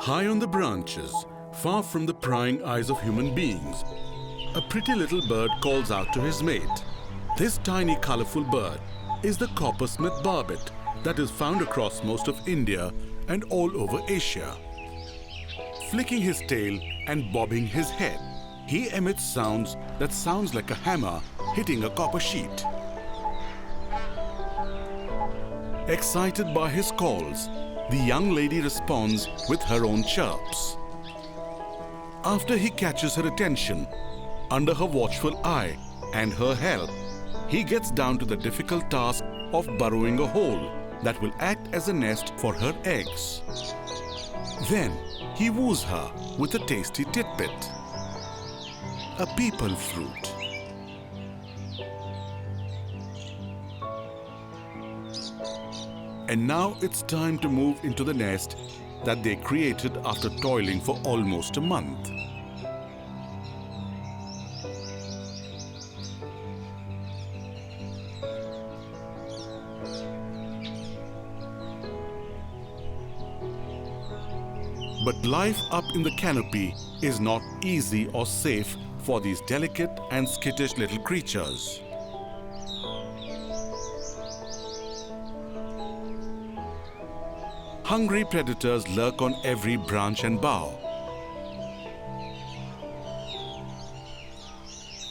High on the branches, far from the prying eyes of human beings, a pretty little bird calls out to his mate. This tiny colorful bird is the Coppersmith Barbet that is found across most of India and all over Asia. Flicking his tail and bobbing his head, he emits sounds that sounds like a hammer hitting a copper sheet. Excited by his calls, the young lady responds with her own chirps. After he catches her attention, under her watchful eye and her help, he gets down to the difficult task of burrowing a hole that will act as a nest for her eggs. Then he woos her with a tasty tidbit, a peepal fruit. And now it's time to move into the nest that they created after toiling for almost a month. But life up in the canopy is not easy or safe for these delicate and skittish little creatures. Hungry predators lurk on every branch and bough.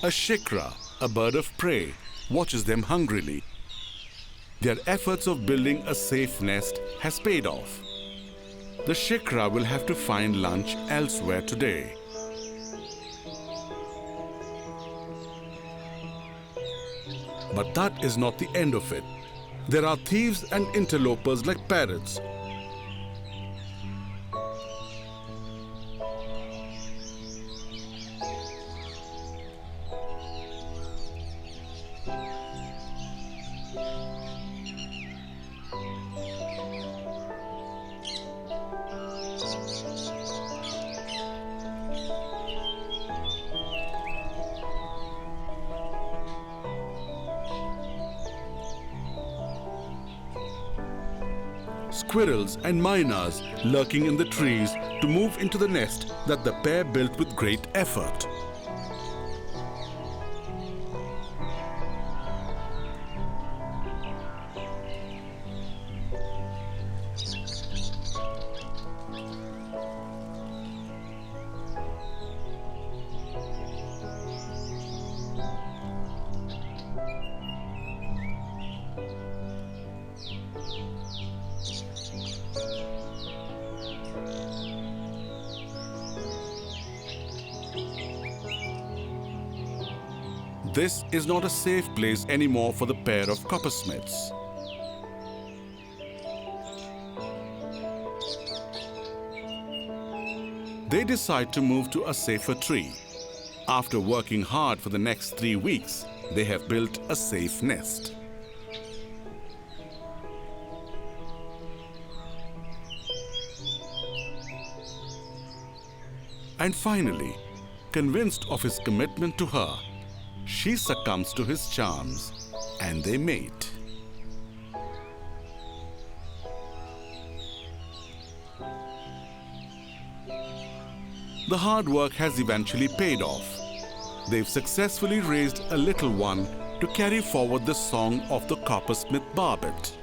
A shikra, a bird of prey, watches them hungrily. Their efforts of building a safe nest has paid off. The shikra will have to find lunch elsewhere today. But that is not the end of it. There are thieves and interlopers like parrots. Squirrels and mynas lurking in the trees to move into the nest that the pair built with great effort. This is not a safe place anymore for the pair of coppersmiths. They decide to move to a safer tree. After working hard for the next 3 weeks, they have built a safe nest. And finally, convinced of his commitment to her, she succumbs to his charms and they mate. The hard work has eventually paid off. They've successfully raised a little one to carry forward the song of the Coppersmith Barbet.